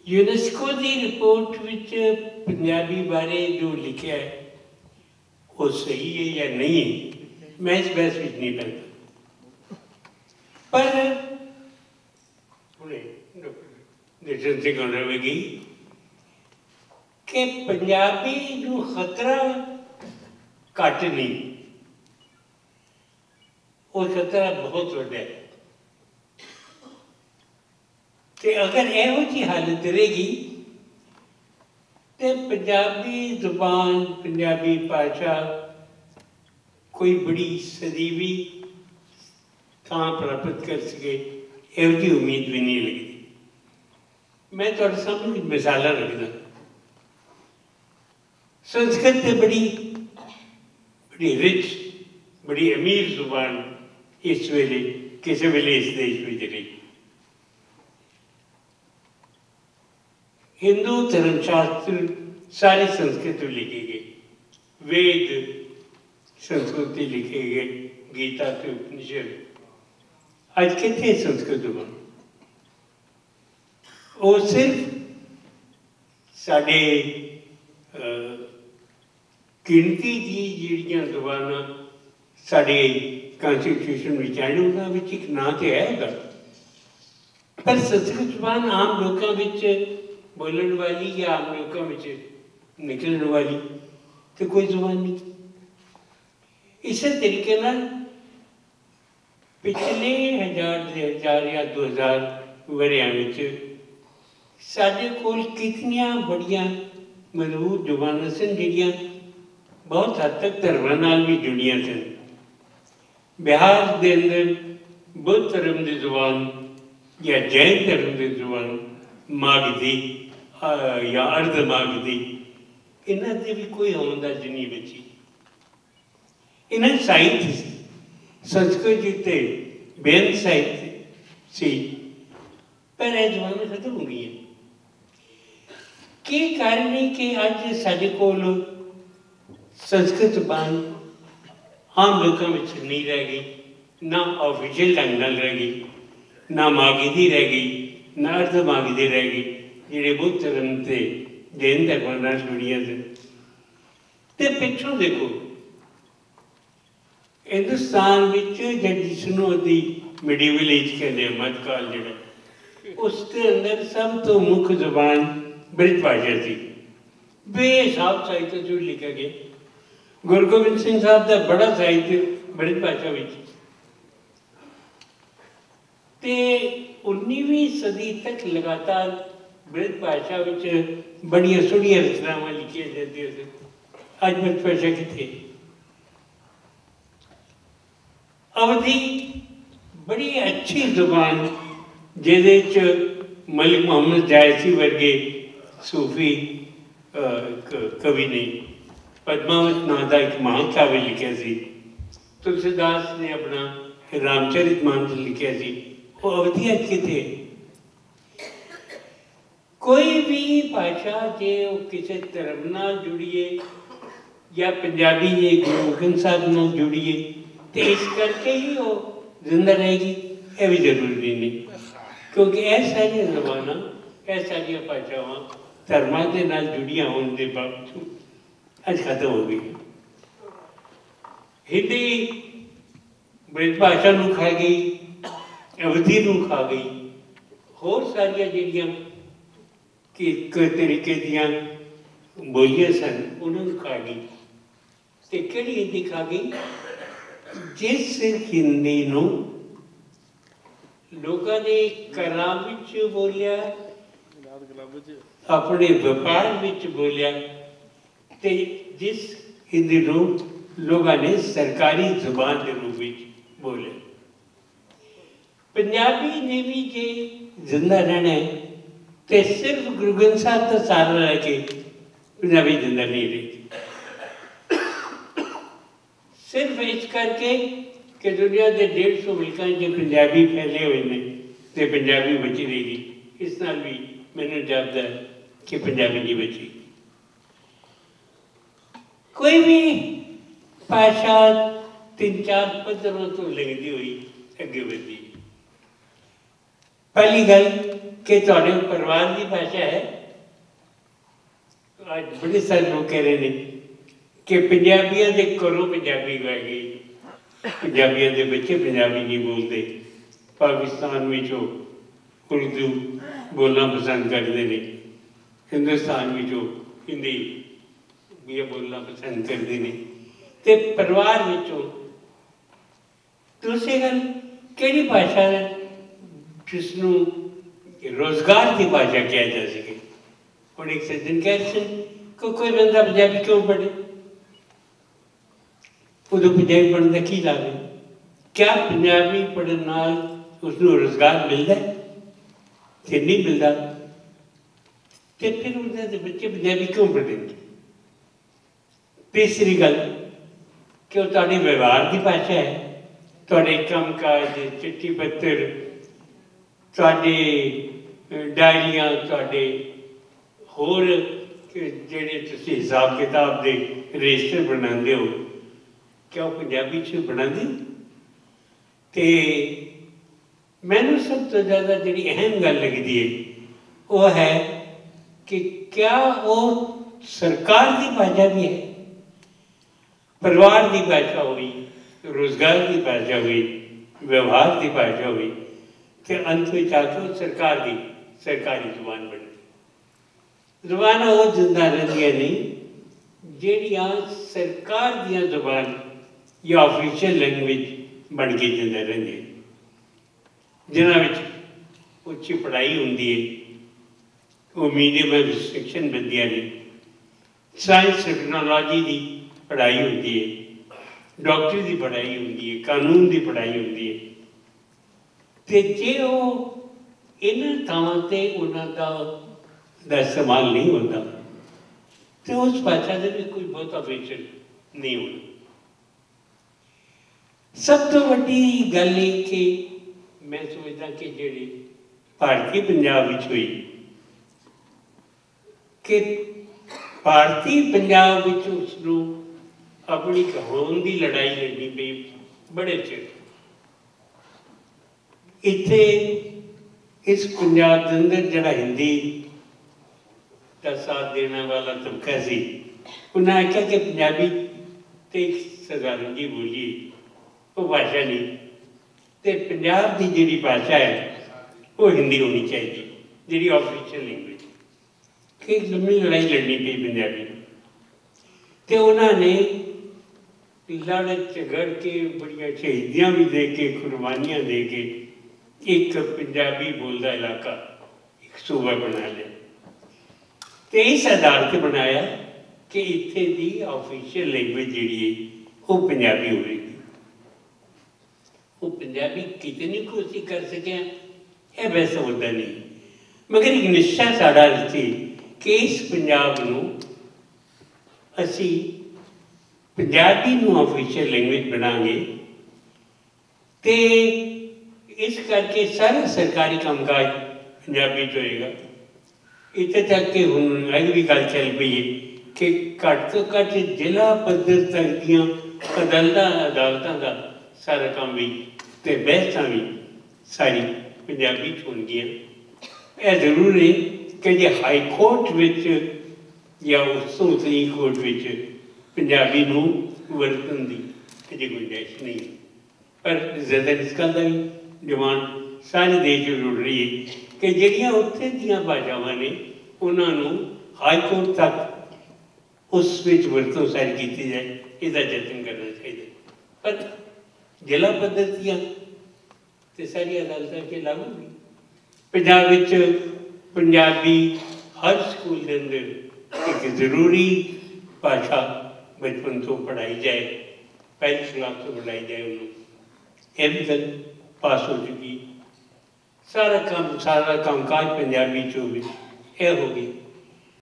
UNESCO की report which Punjabi बारे जो लिखा है वो सही है या नहीं है, मैं इस बहस में नहीं पैदा। पर दर्शन सिंह होगी कि पंजाबी जो खतरा घट नहीं, वो खतरा बहुत वड्डा है। तो अगर यहो जी हालत रहेगी तो पंजाबी जुबान पंजाबी भाषा कोई बड़ी सदीवी थां प्राप्त कर सके, यहो जी उम्मीद भी नहीं लगती। मैं तुहाडे सामने कुछ मिसाल रखदा। संस्कृत तो बड़ी बड़ी रिच बड़ी अमीर जुबान इस वेले किसी वेले इस देश में रही। हिंदू धर्मशास्त्र सारे संस्कृत में लिखे गए, वेद संस्कृत में लिखे गए, गीता के उपनिषद आज कितने संस्कृत जुबान वो सिर्फ साढ़े गिनती की जिहड़ियां जुबानां साढ़े कॉन्स्टिट्यूशन में आए उन्होंने एक नाम तो है उनका, पर संस्कृत जुबान आम लोगों में बोलने वाली या आम लोगों में निकलने वाली तो कोई जुबान नहीं। इस तरीके नाल पिछले 1000 या 2000 वरियां साढ़े कोल कितनियां बड़ियां मजबूत जुबानां सन जिहड़ियां बहुत हद तक धर्मां नाल भी जुड़ियां सन। बिहार के अंदर बुद्ध धर्म की जुबान या जैन धर्म की जुबान मागधी या अर्ध मागधी इन्हां ते भी कोई आमदज नहीं बची। इन्हां साहित्य संस्कृत जिते बेन साहित्य सी पर यह जुबान खत्म हो गई है। की कारण है कि अज साडे कोल संस्कृत जुबान आम लोगों में नहीं रह गई, ना ऑफिशियल ढंग नाल रह गई, ना मागधी रह गई, ना अर्ध मागधी रह गई, जिहड़े बुद्ध धर्म से जैन धर्म नाल जुड़ियां सन। ते पिछों देखो हिंदुस्तान विच जिसनों दी मिडीवल एज कहते हैं, मध्यकाल जिहड़ा उसके अंदर सब तो मुख्य जुबान ब्रिज भाषा थी। बेहिसाब साहित्य जो लिखा गया, गुरु गोबिंद सिंह साहब का बड़ा साहित्य ब्रिज भाषा में। ते 19वीं सदी तक लगातार ब्रिज भाषा में बड़िया सोहणियां रचनावां लिखियां जांदियां सन। अज ब्रिज भाषा कित्थे? अवधी बड़ी अच्छी जुबान जिहदे च मलिक मुहम्मद जायसी वर्गे सूफी कवि ने पद्मावत नाम का एक महान काव्य लिखा सी, तुलसीदास ने अपना रामचरित मानस लिखा सी, वो अवधि अज किथे? कोई भी भाषा जे किसी धर्म नाल जुड़िए या पंजाबी जे गुरु गोबिंद साहब नाल जुड़िए तो इस करके ही वो जिंदा रहेगी, यह भी जरूरी नहीं, क्योंकि यह सारिया जबाना यह सारिया भाषावां धर्मां दे नाल जुड़ियां होने के बावजूद अज खत्म हो गई। हिंदी ब्रिज भाषा नूं खा गई, अवधी नूं खा गई, होर सारिया जिहड़ियां कि तरीके दियां बोलियां सन उन्होंने खा गई। तो किहड़ी हिंदी खा गई? जिस हिंदी नूं लोगों ने घरां विच बोलिया, अपने व्यापार विच बोलिया, ते जिस हिंदी नूं लोगों ने सरकारी जुबान के रूप में बोलिया। पंजाबी ने भी जे जिंदा रहना है तो सिर्फ गुरु ग्रंथ साहब का सहारा लेके पंजाबी जिंदा नहीं रहेगी। सिर्फ इस करके कि दुनिया के 150 मुल्कों में पंजाबी फैले हुए हैं तो पंजाबी बची रहेगी, इस नाल भी मैंने जापदा है कि पंजाबी नहीं बची। कोई भी भाषा 3-4 पद्धरों तो लगती हुई अगे बढ़ी। पहली गल कि तुहाडे परिवार की भाषा है। आज बड़े सारे लोग कह रहे हैं कि पंजाबियों के घरों पंजाबी गाई गई, पंजाबियों के बच्चे पंजाबी नहीं बोलते, पाकिस्तान में जो उर्दू बोलना पसंद करते हैं, हिंदुस्तान में जो हिंदी भी बोलना पसंद करते हैं, तो परिवार में दूसरी गल केड़ी भाषा है जिसनों रोजगार की भाषा कहा जा सके। और एक सज्जन कह रहे कि कोई बंदा पंजाबी क्यों पढ़े, उदों पंजाबी पढ़ने का की लाभ है? क्या पंजाबी पढ़ने नाल उसनों रोजगार मिलता है? तो नहीं मिलता, तो फिर उनके बच्चे पंजाबी क्यों पढ़ेंगे? तीसरी गल कि तुहाडे व्यवहार की भाषा है, तुहाडे काम काज, चिट्ठी पत्र, तुहाडे डायरियां, तुहाडे होर जिहड़े तुसीं हिसाब किताब के रजिस्टर बनाते हो, क्या वो पंजाबी च बनाते? तो मैनूं सब तो ज़्यादा जिहड़ी अहम गल लगदी है वो है कि क्या वो सरकार की भाषा भी है, परिवार की भाषा हुई, रोजगार की भाषा हुई, व्यवहार की भाषा हुई, तो अंत में जाकर सरकार की सरकारी जुबान बनी। जुबान वो जिंदा रहिंदियां नहीं जिहड़ियां सरकार दियां जुबान या ऑफिशियल लैंग्वेज बन के जिंदा रहिंदियां, जिन्हां विच उच्ची पढ़ाई होंदी है, वो मीडियम रिस्ट्रिक्शन बनदियां ने, साइंस टैक्नोलॉजी की पढ़ाई होती है, डॉक्टरी की पढ़ाई होती है, कानून की पढ़ाई होती है, तो जे वो इन्हां थावां ते उन्हां दा इस्तेमाल नहीं होता तो उस भाषा का भी कोई बहुत फीचर नहीं होना। सब तो वड्डी गल है कि मैं सोचता कि जिहड़ी भारतीय पंजाब विच हुई कि भारतीय पंजाब विच उसनूं अपनी होंद की लड़ाई लड़नी पई बड़े चिर। इत्थे इस पंजाब के अंदर जिहड़ा हिंदी का साथ देने वाला तबका सी, उन्हें आख्या कि पंजाबी तो एक साधारण जी बोली वो भाषा नहीं, तो पंजाब की जिहड़ी भाषा है वो हिंदी होनी चाहिए, जिहड़ी ऑफिशियल लैंग्वेज। कि एक लंबी लड़ाई लड़नी पई पंजाबी, तो उन्होंने लड़ झगड़ के बड़िया शहीदियाँ भी दे के कुर्बानियाँ दे के एक पंजाबी बोलता इलाका एक सूबा बना लिया। तो इस आधार पर बनाया कि इत्थे दी ऑफिशियल लैंग्वेज जिहड़ी है वो पंजाबी होगी। वो पंजाबी कितनी कोशिश कर सके यह वैसा होता नहीं, मगर एक निश्चय साड़ा सी कि इस पंजाब नूं असी पंजाबी नूं ऑफिशियल लैंग्वेज बनांगे तो इस करके सारा सरकारी कामकाज पंजाबी च होएगा। इत्थे तक कि हुण अज भी गल चल पई है कि घट तो घट जिला पद्धर तक दियां अदालतां का सारा काम भी तो बहसां भी सारी पंजाबी च होणगियां। यह जरूर है कि जे हाई कोर्ट विच या उस तो उतली कोर्ट विच पंजाबी नूं वरतन की अजे गुंजाइश नहीं, पर ज़्यादा इस गल का भी डिमांड सारे देश उड़ रही है कि जिहड़ियां उत्थे दीयां भाषावां ने उन्होंने हाई कोर्ट तक उस विच वरतों सारी की जाए, इसका यतन करना चाहिए। पर जिला पद्धर दियां ते सारी अदालतां के लागू हुई। पंजाब विच पंजाबी हर स्कूल के अंदर एक जरूरी भाषा बचपन तो पढ़ाई जाए, पहली क्लास तो पढ़ाई जाए, उन्होंने यह भी गल पास हो चुकी। सारा कामकाज पंजाबी च हो गया, यह हो गई।